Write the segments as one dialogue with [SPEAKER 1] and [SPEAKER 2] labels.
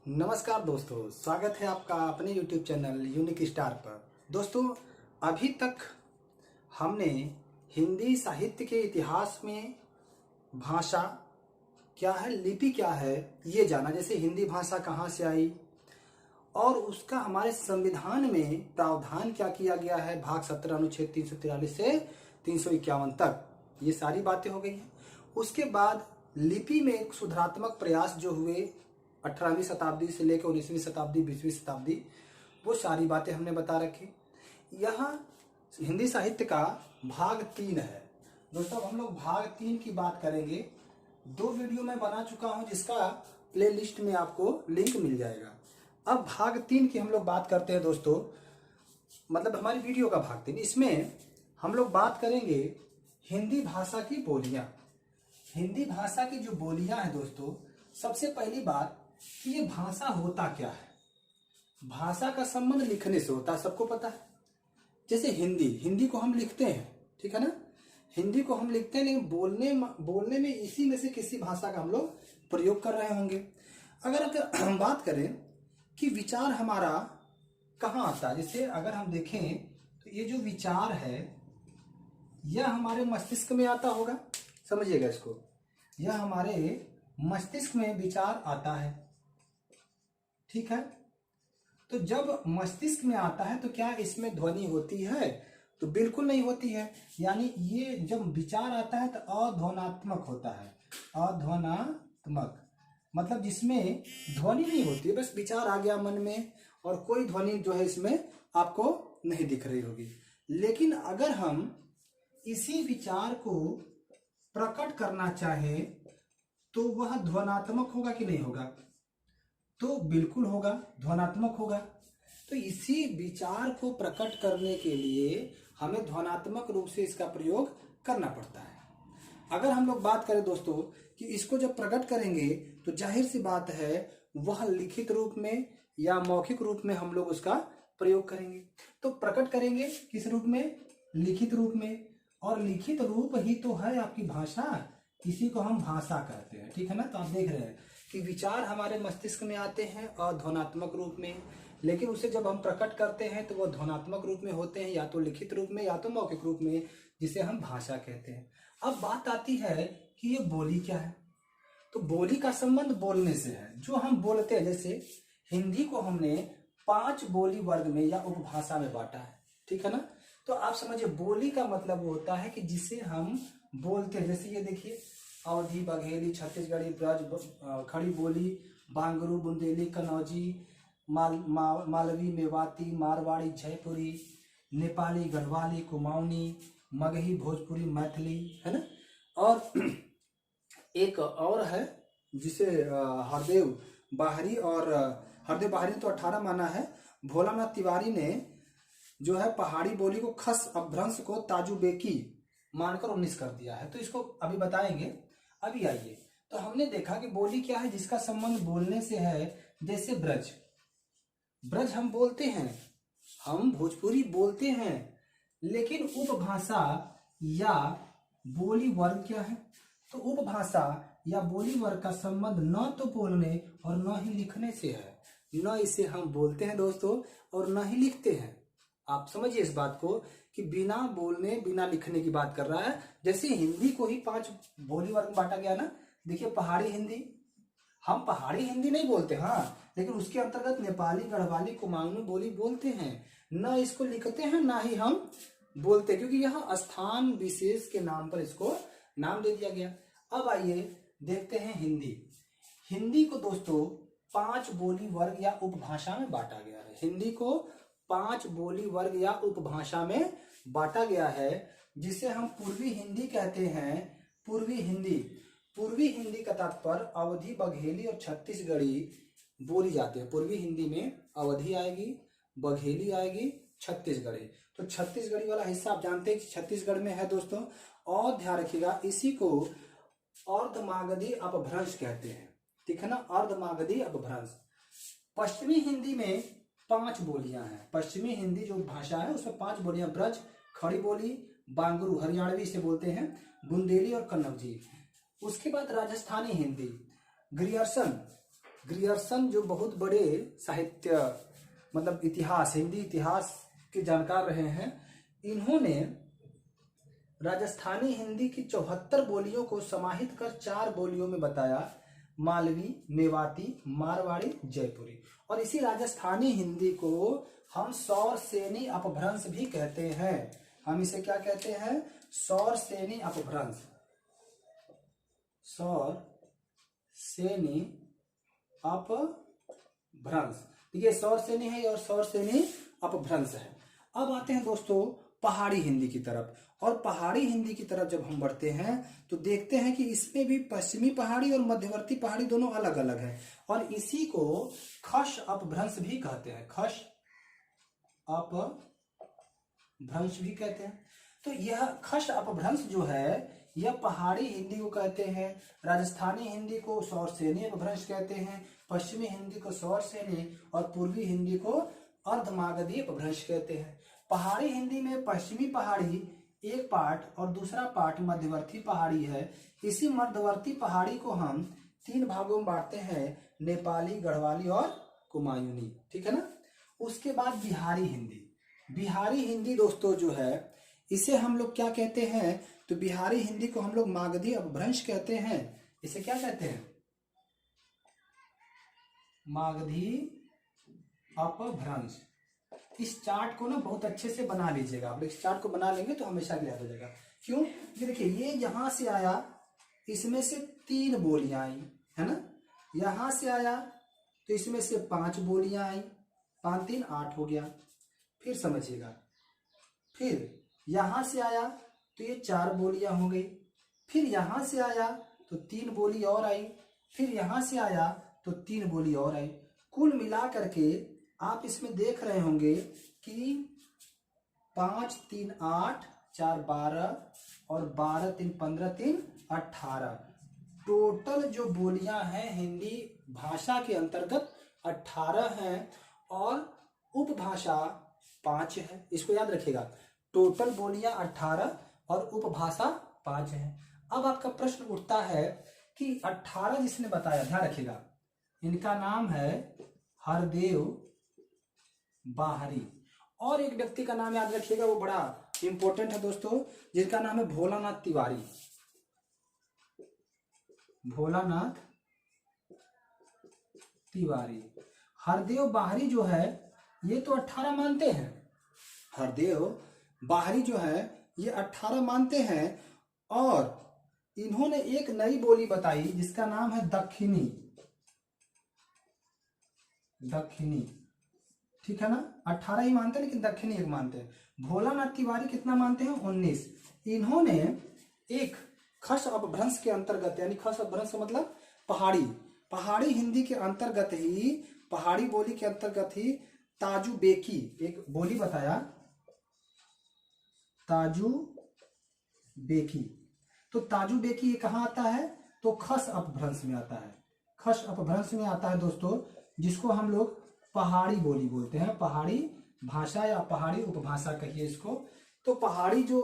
[SPEAKER 1] नमस्कार दोस्तों, स्वागत है आपका अपने YouTube चैनल यूनिक स्टार पर। दोस्तों, अभी तक हमने हिंदी साहित्य के इतिहास में भाषा क्या है, लिपि क्या है, ये जाना। जैसे हिंदी भाषा कहाँ से आई और उसका हमारे संविधान में प्रावधान क्या किया गया है, भाग 17 अनुच्छेद 343 से 351 तक, ये सारी बातें हो गई हैं। उसके बाद लिपि में एक सुधारात्मक प्रयास जो हुए 18वीं शताब्दी से लेकर 19वीं शताब्दी, 20वीं शताब्दी, वो सारी बातें हमने बता रखी। यहाँ हिंदी साहित्य का भाग 3 है। दोस्तों, हम लोग भाग 3 की बात करेंगे। 2 वीडियो मैं बना चुका हूँ जिसका प्लेलिस्ट में आपको लिंक मिल जाएगा। अब भाग 3 की हम लोग बात करते हैं दोस्तों, मतलब हमारी वीडियो का भाग 3। इसमें हम लोग बात करेंगे हिंदी भाषा की बोलियां। हिंदी भाषा की जो बोलियां हैं दोस्तों, सबसे पहली बात कि ये भाषा होता क्या है। भाषा का संबंध लिखने से होता है, सबको पता है। जैसे हिंदी को हम लिखते हैं, ठीक है ना, हिंदी को हम लिखते हैं, लेकिन बोलने में इसी में से किसी भाषा का हम लोग प्रयोग कर रहे होंगे। अगर हम बात करें कि विचार हमारा कहाँ आता है, जैसे अगर हम देखें तो ये जो विचार है यह हमारे मस्तिष्क में आता होगा। समझिएगा इसको, यह हमारे मस्तिष्क में विचार आता है, ठीक है। तो जब मस्तिष्क में आता है तो क्या इसमें ध्वनि होती है? तो बिल्कुल नहीं होती है। यानी ये जब विचार आता है तो अध्वनात्मक होता है। अध्वनात्मक मतलब जिसमें ध्वनि नहीं होती है, बस विचार आ गया मन में और कोई ध्वनि जो है इसमें आपको नहीं दिख रही होगी। लेकिन अगर हम इसी विचार को प्रकट करना चाहे तो वह ध्वनात्मक होगा कि नहीं होगा? तो बिल्कुल होगा, ध्वनात्मक होगा। तो इसी विचार को प्रकट करने के लिए हमें ध्वनात्मक रूप से इसका प्रयोग करना पड़ता है। अगर हम लोग बात करें दोस्तों कि इसको जब प्रकट करेंगे तो जाहिर सी बात है वह लिखित रूप में या मौखिक रूप में हम लोग उसका प्रयोग करेंगे। तो प्रकट करेंगे किस रूप में? लिखित रूप में। और लिखित रूप ही तो है आपकी भाषा, इसी को हम भाषा कहते हैं, ठीक है ना। तो आप देख रहे हैं कि विचार हमारे मस्तिष्क में आते हैं अध्वनात्मक रूप में, लेकिन उसे जब हम प्रकट करते हैं तो वो ध्वनात्मक रूप में होते हैं, या तो लिखित रूप में या तो मौखिक रूप में, जिसे हम भाषा कहते हैं। अब बात आती है कि ये बोली क्या है। तो बोली का संबंध बोलने से है, जो हम बोलते हैं। जैसे हिंदी को हमने 5 बोली वर्ग में या उपभाषा में बांटा है, ठीक है ना। तो आप समझिए, बोली का मतलब वो होता है कि जिसे हम बोलते हैं। जैसे ये देखिए, अवधी, बघेली, छत्तीसगढ़ी, ब्रज, खड़ी बोली, बांगरू, बुंदेली, कन्नौजी, मालवी, मेवाती, मारवाड़ी, जयपुरी, नेपाली, गढ़वाली, कुमाऊनी, मगही, भोजपुरी, मैथिली, है ना। और एक और है जिसे हरदेव बाहरी, और हरदेव बाहरी तो 18 माना है। भोलानाथ तिवारी ने जो है पहाड़ी बोली को खस अपभ्रंश को ताजुबेकी मानकर 19 कर दिया है। तो इसको अभी बताएंगे। अभी आइए, तो हमने देखा कि बोली क्या है, जिसका संबंध बोलने से है। जैसे ब्रज हम बोलते हैं, हम भोजपुरी बोलते हैं, लेकिन उपभाषा या बोली वर्ग क्या है? तो उपभाषा या बोली वर्ग का संबंध न तो बोलने और न ही लिखने से है। न इसे हम बोलते हैं दोस्तों और न ही लिखते हैं। आप समझिए इस बात को कि बिना बोलने बिना लिखने की बात कर रहा है। जैसे हिंदी को ही 5 बोली वर्ग में बांटा गया ना। देखिए, पहाड़ी हिंदी, हम पहाड़ी हिंदी नहीं बोलते, हाँ, लेकिन उसके अंतर्गत नेपाली, गढ़वाली, कुमाऊनी बोली बोलते हैं। न इसको लिखते हैं ना ही हम बोलते, क्योंकि यह स्थान विशेष के नाम पर इसको नाम दे दिया गया। अब आइए देखते हैं हिंदी को दोस्तों 5 बोली वर्ग या उपभाषा में बांटा गया है। हिंदी को 5 बोली वर्ग या उपभाषा में बांटा गया है, जिसे हम पूर्वी हिंदी कहते हैं। पूर्वी हिंदी का तात्पर्य अवधी, बघेली और छत्तीसगढ़ी बोली जाती है। पूर्वी हिंदी में अवधी आएगी, बघेली आएगी, छत्तीसगढ़ी। तो छत्तीसगढ़ी वाला हिस्सा आप जानते हैं कि छत्तीसगढ़ में है दोस्तों। और ध्यान रखिएगा, इसी को अर्धमागधी अपभ्रंश कहते हैं, ठीक है ना, अर्धमागधी अपभ्रंश। पश्चिमी हिंदी में 5 बोलियां हैं। पश्चिमी हिंदी जो भाषा है उसमें 5 बोलियां, ब्रज, खड़ी बोली, बांगरू, हरियाणवी इसे बोलते हैं, बुंदेली और कन्नौजी। उसके बाद राजस्थानी हिंदी, ग्रियर्सन, ग्रियर्सन जो बहुत बड़े साहित्य मतलब इतिहास, हिंदी इतिहास के जानकार रहे हैं, इन्होंने राजस्थानी हिंदी की 74 बोलियों को समाहित कर 4 बोलियों में बताया, मालवी, मेवाती, मारवाड़ी, जयपुरी। और इसी राजस्थानी हिंदी को हम सौर सेनी अपभ्रंश भी कहते हैं। हम इसे क्या कहते हैं? सौर सेनी अपभ्रंश। सौर सेनी अपभ्रंश, देखिए सौर सेनी है और सौर सेनी अपभ्रंश है। अब आते हैं दोस्तों पहाड़ी हिंदी की तरफ। और पहाड़ी हिंदी की तरफ जब हम बढ़ते हैं तो देखते हैं कि इसमें भी पश्चिमी पहाड़ी और मध्यवर्ती पहाड़ी दोनों अलग अलग है, और इसी को खश अपभ्रंश भी कहते हैं। खश अपभ्रंश भी कहते हैं। तो यह खश अपभ्रंश जो है यह पहाड़ी हिंदी को कहते हैं, राजस्थानी हिंदी को सौर सेनी अपभ्रंश कहते हैं, पश्चिमी हिंदी को सौर सेनी और पूर्वी हिंदी को अर्धमागधी अपभ्रंश कहते हैं। पहाड़ी हिंदी में पश्चिमी पहाड़ी एक पार्ट और दूसरा पार्ट मध्यवर्ती पहाड़ी है। इसी मध्यवर्ती पहाड़ी को हम 3 भागों में बांटते हैं, नेपाली, गढ़वाली और कुमायूनी, ठीक है ना। उसके बाद बिहारी हिंदी। बिहारी हिंदी दोस्तों जो है इसे हम लोग क्या कहते हैं? तो बिहारी हिंदी को हम लोग मागधी अपभ्रंश कहते हैं। इसे क्या कहते हैं? मागधी अपभ्रंश। इस चार्ट को ना बहुत अच्छे से बना लीजिएगा। आप इस चार्ट को बना लेंगे तो हमेशा याद हो जाएगा। क्यों? देखिए ये यहां से आया, इसमें से 3 बोलियां आई, है ना। यहां से आया तो इसमें से 5 बोलियां आई, 5 3 8 हो गया। फिर समझिएगा, फिर यहां से आया तो ये 4 बोलियां हो गई। फिर यहां से आया तो 3 बोली और आई। फिर यहां से आया तो 3 बोली और आई। कुल मिला करके आप इसमें देख रहे होंगे कि 5 3 8 4 12 और 12 3 15 3 18 टोटल जो बोलियां हैं हिंदी भाषा के अंतर्गत 18 हैं और उपभाषा 5 है। इसको याद रखिएगा, टोटल बोलियां 18 और उपभाषा 5 है। अब आपका प्रश्न उठता है कि 18 जिसने बताया, ध्यान रखिएगा, इनका नाम है हरदेव बाहरी, और एक व्यक्ति का नाम याद रखिएगा, वो बड़ा इंपॉर्टेंट है दोस्तों, जिनका नाम है भोलानाथ तिवारी। भोलानाथ तिवारी। हरदेव बाहरी जो है ये तो 18 मानते हैं। हरदेव बाहरी जो है ये 18 मानते हैं, और इन्होंने एक नई बोली बताई जिसका नाम है दक्षिणी। दक्षिणी, ठीक है ना। 18 ही मानते हैं लेकिन दक्षिणी एक मानते हैं। भोलानाथ तिवारी कितना मानते हैं? 19। इन्होंने एक खस अपभ्रंश के अंतर्गत, यानी खस अपभ्रंश का मतलब पहाड़ी हिंदी के अंतर्गत ही, पहाड़ी बोली के अंतर्गत ही ताजू बेकी एक बोली बताया, ताजू बेकी। तो ताजू बेकी ये कहाँ आता है? तो खस अपभ्रंश में आता है। खस अपभ्रंश में आता है दोस्तों, जिसको हम लोग पहाड़ी बोली बोलते हैं, पहाड़ी भाषा या पहाड़ी उपभाषा कहिए इसको। तो पहाड़ी जो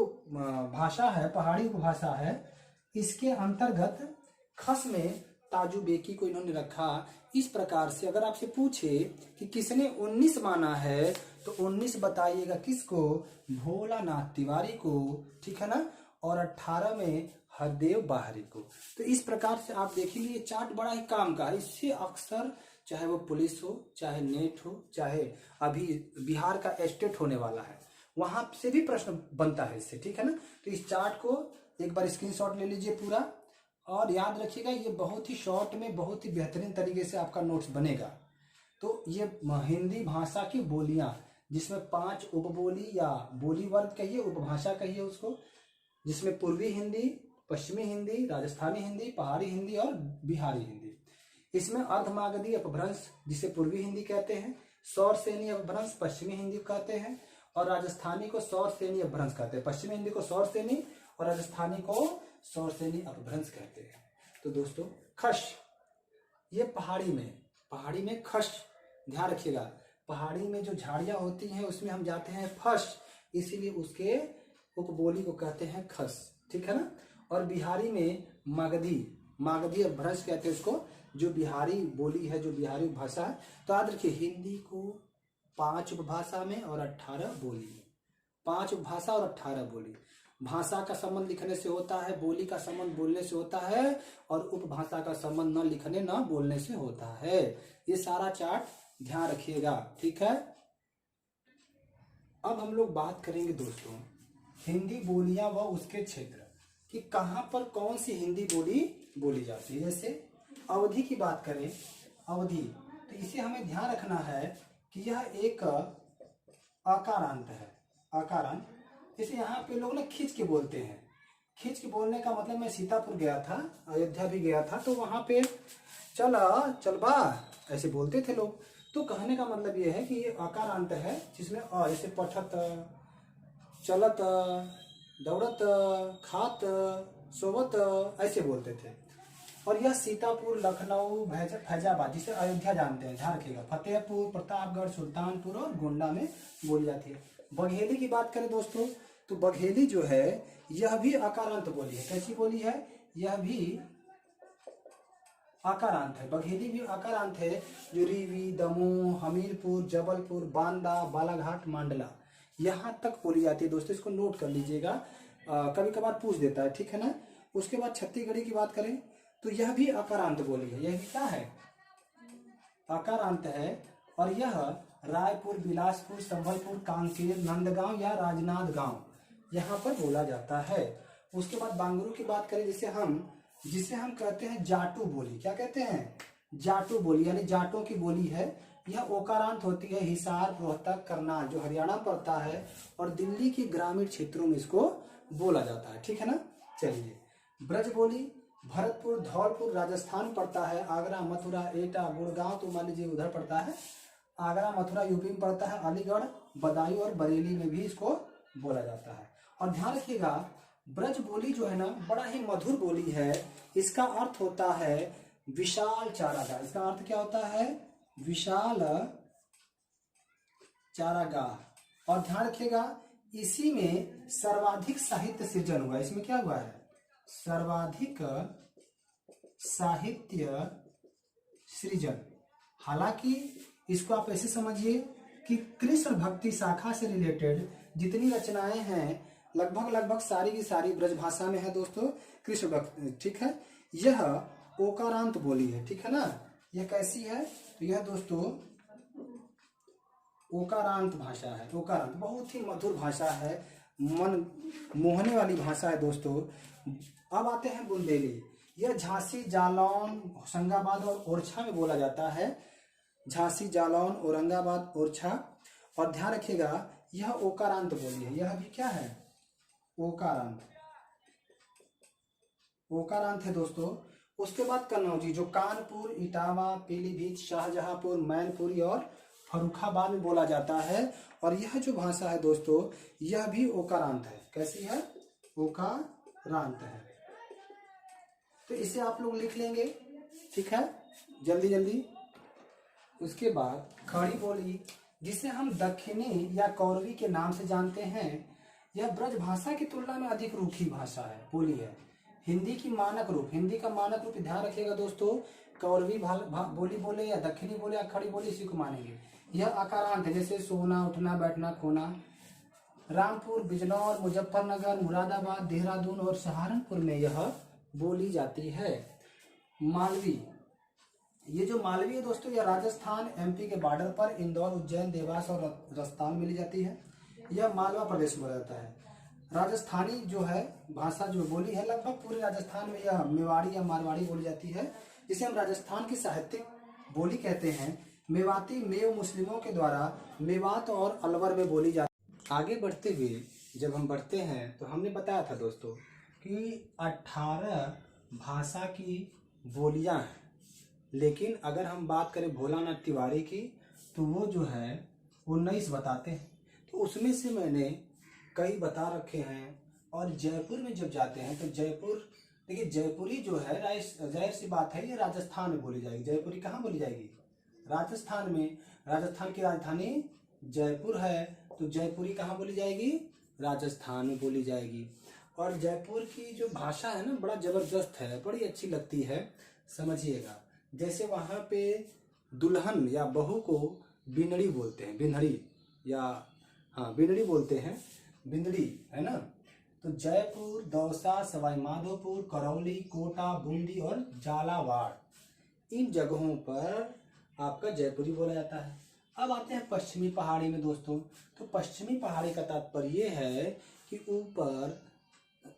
[SPEAKER 1] भाषा है, पहाड़ी उपभाषा है, इसके अंतर्गत खस में ताजू बेकी को इन्होंने रखा। इस प्रकार से अगर आपसे पूछे कि किसने 19 माना है तो 19 बताइएगा किसको? भोलानाथ तिवारी को, ठीक है ना। और 18 में हरदेव बाहरी को। तो इस प्रकार से आप देखेंगे ये चार्ट बड़ा ही काम का है। इससे अक्सर चाहे वो पुलिस हो, चाहे नेट हो, चाहे अभी बिहार का एस्टेट होने वाला है, वहां से भी प्रश्न बनता है इससे, ठीक है ना। तो इस चार्ट को एक बार स्क्रीनशॉट ले लीजिए पूरा, और याद रखिएगा ये बहुत ही शॉर्ट में बहुत ही बेहतरीन तरीके से आपका नोट्स बनेगा। तो ये हिंदी भाषा की बोलियां, जिसमें 5 उपबोली या बोली वर्ग कहिए, उपभाषा कहिए उसको, जिसमें पूर्वी हिंदी, पश्चिमी हिंदी, राजस्थानी हिंदी, पहाड़ी हिंदी और बिहारी हिंदी। इसमें अर्धमागधी अपभ्रंश जिसे पूर्वी हिंदी कहते हैं, सौर सेनी अपभ्रंश पश्चिमी हिंदी कहते हैं, और राजस्थानी को सौर सेनी अपभ्रंश कहते हैं। पश्चिमी हिंदी को सौर सेनी और राजस्थानी को सौर सेनी अपभ्रंश कहते हैं। तो दोस्तों खश, ये पहाड़ी में खश, ध्यान रखिएगा, पहाड़ी में जो झाड़ियां होती हैं उसमें हम जाते हैं फश, इसीलिए उसके उपबोली को कहते हैं खस, ठीक है ना। और बिहारी में मागधी अपभ्रंश कहते हैं उसको, जो बिहारी बोली है, जो बिहारी भाषा है। तो याद रखिए हिंदी को 5 उपभाषा में और 18 बोली में, 5 उपभाषा और 18 बोली। भाषा का संबंध लिखने से होता है, बोली का संबंध बोलने से होता है, और उपभाषा का संबंध न लिखने न बोलने से होता है। ये सारा चार्ट ध्यान रखिएगा, ठीक है। अब हम लोग बात करेंगे दोस्तों हिंदी बोलियां व उसके क्षेत्र कि कहाँ पर कौन सी हिंदी बोली बोली जाती है। जैसे अवधि की बात करें, अवधि, तो इसे हमें ध्यान रखना है कि यह एक अकारांत है, अकारांत। जैसे यहाँ पे लोग ना खींच के बोलते हैं। खींच के बोलने का मतलब, मैं सीतापुर गया था, अयोध्या भी गया था, तो वहां पे चल बा ऐसे बोलते थे लोग। तो कहने का मतलब ये है कि ये अकारांत है जिसमें जैसे पठत, चलत, दौड़त, खात, सोवत ऐसे बोलते थे। और यह सीतापुर, लखनऊ, फैजाबाद, जिसे अयोध्या जानते हैं, ध्यान रखिएगा, फतेहपुर, प्रतापगढ़, सुल्तानपुर और गोंडा में बोली जाती है। बघेली की बात करें दोस्तों, तो बघेली जो है यह भी अकारांत बोली है। कैसी बोली है? यह भी अकारांत है, बघेली भी अकारांत है। जो रीवी, दमोह, हमीरपुर, जबलपुर, बांदा, बालाघाट, मांडला, यहाँ तक बोली जाती है दोस्तों। इसको नोट कर लीजिएगा, कभी कभार पूछ देता है, ठीक है ना। उसके बाद छत्तीसगढ़ी की बात करें तो यह भी अकारांत बोली है। यह भी क्या है? अकारांत है। और यह रायपुर, बिलासपुर, संबलपुर, कांकेर, नंदगांव या राजनांद गांव यहाँ पर बोला जाता है। उसके बाद बांगरू की बात करें, जिसे हम कहते हैं जाटू बोली। क्या कहते हैं? जाटू बोली, यानी जाटों की बोली है। यह ओकारांत होती है। हिसार, रोहतक, करनाल जो हरियाणा में पड़ता है और दिल्ली के ग्रामीण क्षेत्रों में इसको बोला जाता है, ठीक है ना। चलिए, ब्रज बोली भरतपुर, धौलपुर राजस्थान पड़ता है। आगरा, मथुरा, एटा, गुड़गांव तो मान लीजिए उधर पड़ता है। आगरा, मथुरा यूपी में पड़ता है। अलीगढ़, बदायूं और बरेली में भी इसको बोला जाता है। और ध्यान रखिएगा, ब्रज बोली जो है ना, बड़ा ही मधुर बोली है। इसका अर्थ होता है विशाल चारागाह। इसका अर्थ क्या होता है? विशाल चारागाह। और ध्यान रखिएगा, इसी में सर्वाधिक साहित्य सृजन हुआ। इसमें क्या हुआ है? सर्वाधिक साहित्य सृजन। हालांकि इसको आप ऐसे समझिए कि कृष्ण भक्ति शाखा से रिलेटेड जितनी रचनाएं हैं लगभग सारी की सारी ब्रज भाषा में है दोस्तों। कृष्ण भक्ति, ठीक है। यह ओकारांत बोली है, ठीक है ना। यह कैसी है? तो यह दोस्तों ओकारांत भाषा है। ओकारांत बहुत ही मधुर भाषा है, मन मोहने वाली भाषा है दोस्तों। अब आते हैं बुंदेली। यह झांसी, जालौन, होशंगाबाद और ओरछा में बोला जाता है। झांसी, जालौन, औरंगाबाद, ओरछा। और ध्यान रखिएगा, यह ओकारांत बोली है। यह भी क्या है? ओकारांत, ओकारांत है दोस्तों। उसके बाद कन्नौजी जो कानपुर, इटावा, पीलीभीत, शाहजहांपुर, मैनपुरी और फर्रुखाबाद में बोला जाता है। और यह जो भाषा है दोस्तों, यह भी ओकारांत है। कैसी है? ओकारांत है। तो इसे आप लोग लिख लेंगे, ठीक है, जल्दी जल्दी। उसके बाद खड़ी बोली, जिसे हम दक्षिणी या कौरवी के नाम से जानते हैं। यह ब्रज भाषा की तुलना में अधिक रूखी भाषा है, बोली है। हिंदी की मानक रूप, हिंदी का मानक रूप ध्यान रखिएगा दोस्तों, कौरवी बोली बोले या दक्षिणी बोले या खड़ी बोले, इसी को मानेंगे। यह अकारांत है, जैसे सोना, उठना, बैठना, खोना। रामपुर, बिजनौर, मुजफ्फरनगर, मुरादाबाद, देहरादून और सहारनपुर में यह बोली जाती है। मालवी, ये जो मालवी है दोस्तों, यह राजस्थान, एमपी के बॉर्डर पर इंदौर, उज्जैन, देवास और राजस्थान मिली जाती है। यह मालवा प्रदेश में रहता है। राजस्थानी जो है भाषा, जो बोली है, लगभग पूरे राजस्थान में यह मेवाड़ी या मारवाड़ी बोली जाती है, जिसे हम राजस्थान की साहित्यिक बोली कहते हैं। मेवाती मेव मुस्लिमों के द्वारा मेवात और अलवर में बोली जाती है। आगे बढ़ते हुए जब हम बढ़ते हैं तो हमने बताया था दोस्तों कि 18 भाषा की बोलियां हैं, लेकिन अगर हम बात करें भोलानाथ तिवारी की तो वो जो है 19 बताते हैं। तो उसमें से मैंने कई बता रखे हैं। और जयपुर में जब जाते हैं तो जयपुर, देखिए जयपुरी जो है, जाहिर सी बात है ये राजस्थान में बोली जाएगी। जयपुरी कहाँ बोली जाएगी? राजस्थान में। राजस्थान की राजधानी जयपुर है, तो जयपुरी कहाँ बोली जाएगी? राजस्थान में बोली जाएगी। और जयपुर की जो भाषा है ना, बड़ा जबरदस्त है, बड़ी अच्छी लगती है, समझिएगा। जैसे वहाँ पे दुल्हन या बहू को बिनड़ी बोलते हैं, बिनड़ी या हाँ बिनड़ी बोलते हैं, बिंदड़ी है ना। तो जयपुर, दौसा, सवाई माधोपुर, करौली, कोटा, बूंदी और झालावाड़, इन जगहों पर आपका जयपुरी बोला जाता है। अब आते हैं पश्चिमी पहाड़ी में दोस्तों। तो पश्चिमी पहाड़ी का तात्पर्य ये है कि ऊपर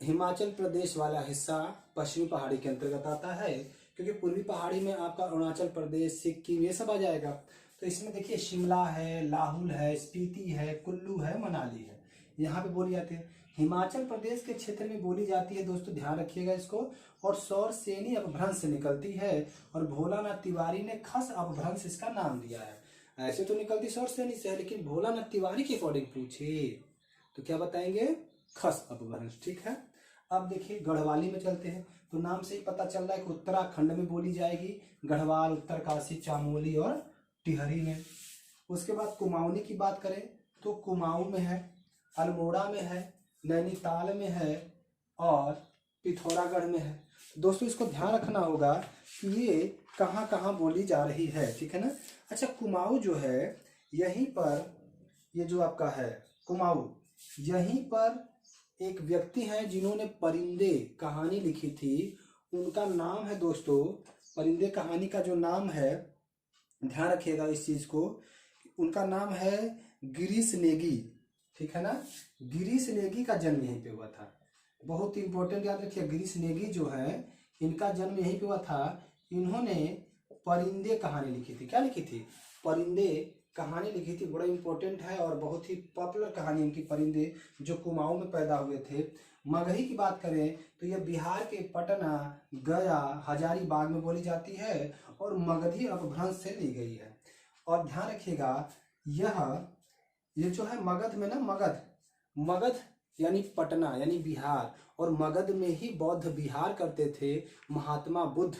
[SPEAKER 1] हिमाचल प्रदेश वाला हिस्सा पश्चिमी पहाड़ी के अंतर्गत आता है, क्योंकि पूर्वी पहाड़ी में आपका अरुणाचल प्रदेश, सिक्किम ये सब आ जाएगा। तो इसमें देखिए शिमला है, लाहौल है, स्पीति है, कुल्लू है, मनाली है, यहाँ पे बोली जाती है। हिमाचल प्रदेश के क्षेत्र में बोली जाती है दोस्तों, ध्यान रखिएगा इसको। और सौरसेनी अपभ्रंश से निकलती है, और भोलानाथ तिवारी ने खस अपभ्रंश इसका नाम दिया है। ऐसे तो निकलती सौरसेनी से है, लेकिन भोलानाथ तिवारी के अकॉर्डिंग पूछे तो क्या बताएंगे, खस अपभ्रंश। ठीक है। अब देखिए गढ़वाली में चलते हैं। तो नाम से ही पता चल रहा है कि उत्तराखंड में बोली जाएगी, गढ़वाल, उत्तरकाशी, चामोली और टिहरी में। उसके बाद कुमाऊनी की बात करें तो कुमाऊं में है, अल्मोड़ा में है, नैनीताल में है और पिथौरागढ़ में है। दोस्तों इसको ध्यान रखना होगा कि ये कहाँ कहाँ बोली जा रही है, ठीक है ना। अच्छा, कुमाऊं जो है यहीं पर, ये जो आपका है कुमाऊं, यहीं पर एक व्यक्ति हैं जिन्होंने परिंदे कहानी लिखी थी। उनका नाम है दोस्तों, परिंदे कहानी का जो नाम है, ध्यान रखिएगा इस चीज को, उनका नाम है गिरीश नेगी। ठीक है ना। गिरीश नेगी का जन्म यहीं पे हुआ था। बहुत इंपॉर्टेंट याद रखिए, गिरीश नेगी जो है इनका जन्म यहीं पे हुआ था। इन्होंने परिंदे कहानी लिखी थी। क्या लिखी थी, परिंदे कहानी लिखी थी। बड़ा इंपॉर्टेंट है और बहुत ही पॉपुलर कहानी इनकी, परिंदे, जो कुमाऊं में पैदा हुए थे। मगही की बात करें तो यह बिहार के पटना, गया, हजारीबाग में बोली जाती है और मगधी अपभ्रंश से ली गई है। और ध्यान रखिएगा ये जो है मगध में ना, मगध यानी पटना यानी बिहार, और मगध में ही बौद्ध विहार करते थे। महात्मा बुद्ध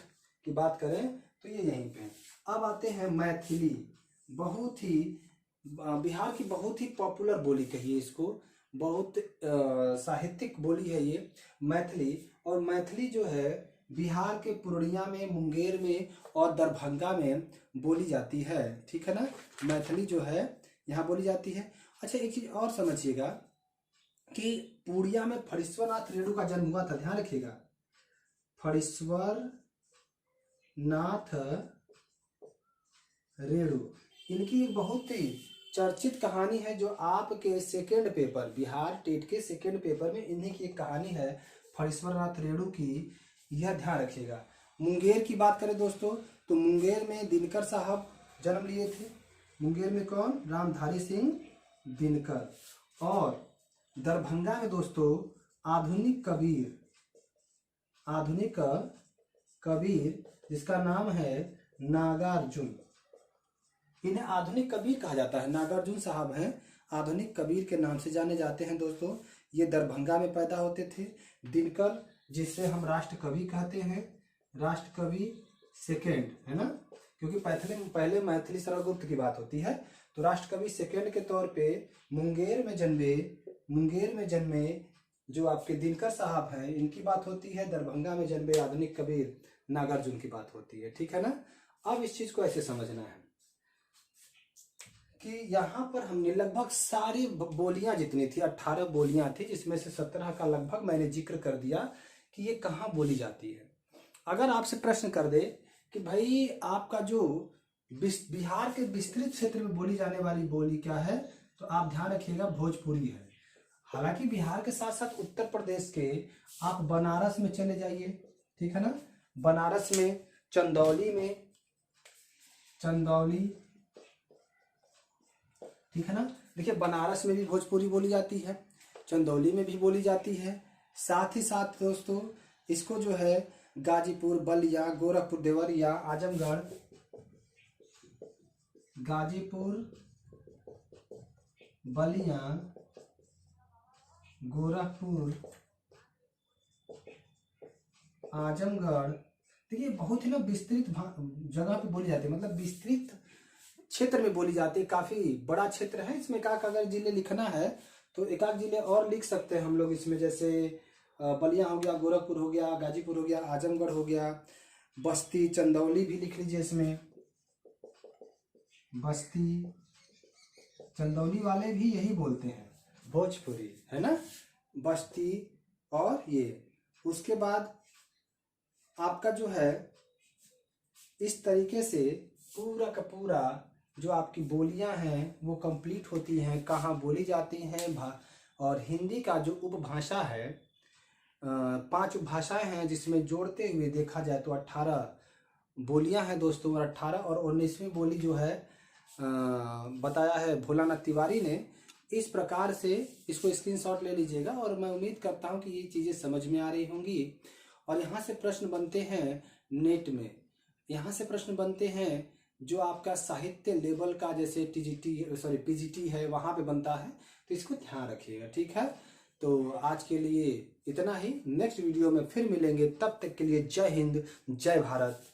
[SPEAKER 1] की बात करें तो ये यहीं पे। अब आते हैं मैथिली, बहुत ही बिहार की बहुत ही पॉपुलर बोली कहिए इसको, बहुत साहित्यिक बोली है ये मैथिली। और मैथिली जो है बिहार के पूर्णिया में, मुंगेर में और दरभंगा में बोली जाती है। ठीक है ना। मैथिली जो है यहाँ बोली जाती है। अच्छा, एक चीज और समझिएगा कि पूर्णिया में फणीश्वरनाथ रेणु का जन्म हुआ था। ध्यान रखिएगा, फणीश्वरनाथ रेणु, इनकी एक बहुत ही चर्चित कहानी है जो आपके सेकेंड पेपर, बिहार टेट के सेकेंड पेपर में इन्हीं की एक कहानी है, फणीश्वरनाथ रेणु की। यह ध्यान रखिएगा। मुंगेर की बात करें दोस्तों तो मुंगेर में दिनकर साहब जन्म लिए थे। मुंगेर में कौन, रामधारी सिंह दिनकर। और दरभंगा में दोस्तों आधुनिक कबीर जिसका नाम है नागार्जुन, इन्हें आधुनिक कबीर कहा जाता है। नागार्जुन साहब हैं, आधुनिक कबीर के नाम से जाने जाते हैं दोस्तों। ये दरभंगा में पैदा होते थे। दिनकर जिसे हम राष्ट्र कवि कहते हैं, राष्ट्र कवि सेकेंड है ना, क्योंकि पहले मैथिली सरगुप्त की बात होती है। तो राष्ट्र कवि सेकेंड के तौर पे मुंगेर में जन्मे जो आपके दिनकर साहब हैं, इनकी बात होती है। दरभंगा में जन्मे आधुनिक कबीर नागार्जुन की बात होती है। ठीक है ना। अब इस चीज को ऐसे समझना है कि यहाँ पर हमने लगभग सारी बोलियां जितनी थी, 18 बोलियां थी, जिसमें से 17 का लगभग मैंने जिक्र कर दिया कि ये कहाँ बोली जाती है। अगर आपसे प्रश्न कर दे कि भाई आपका जो बिहार के विस्तृत क्षेत्र में बोली जाने वाली बोली क्या है, तो आप ध्यान रखिएगा भोजपुरी है। हालांकि बिहार के साथ साथ उत्तर प्रदेश के आप बनारस में चले जाइए, ठीक है ना। बनारस में चंदौली, ठीक है ना। देखिए बनारस में भी भोजपुरी बोली जाती है, चंदौली में भी बोली जाती है। साथ ही साथ दोस्तों इसको जो है गाजीपुर, बलिया, गोरखपुर, देवरिया, आजमगढ़, गाजीपुर, बलिया, गोरखपुर, आजमगढ़, देखिए बहुत ही ना विस्तृत जगह पे बोली जाती है, मतलब विस्तृत क्षेत्र में बोली जाती है। काफी बड़ा क्षेत्र है इसमें। एक अगर जिले लिखना है तो एक आध जिले और लिख सकते हैं हम लोग इसमें, जैसे बलिया हो गया, गोरखपुर हो गया, गाजीपुर हो गया, आजमगढ़ हो गया, बस्ती चंदौली भी लिख लीजिए इसमें, बस्ती चंदौली वाले भी यही बोलते हैं, भोजपुरी है ना, बस्ती। और ये उसके बाद आपका जो है इस तरीके से पूरा का पूरा जो आपकी बोलियां हैं वो कंप्लीट होती हैं, कहाँ बोली जाती हैं। और हिंदी का जो उपभाषा है 5 उपभाषाएं हैं, जिसमें जोड़ते हुए देखा जाए तो 18 बोलियां हैं दोस्तों। और 18 और 19वीं बोली जो है बताया है भोलानाथ तिवारी ने। इस प्रकार से इसको स्क्रीनशॉट ले लीजिएगा और मैं उम्मीद करता हूं कि ये चीज़ें समझ में आ रही होंगी। और यहाँ से प्रश्न बनते हैं नेट में, यहाँ से प्रश्न बनते हैं जो आपका साहित्य लेवल का, जैसे पीजीटी है, वहाँ पे बनता है, तो इसको ध्यान रखिएगा, ठीक है। तो आज के लिए इतना ही, नेक्स्ट वीडियो में फिर मिलेंगे, तब तक के लिए जय हिंद, जय भारत।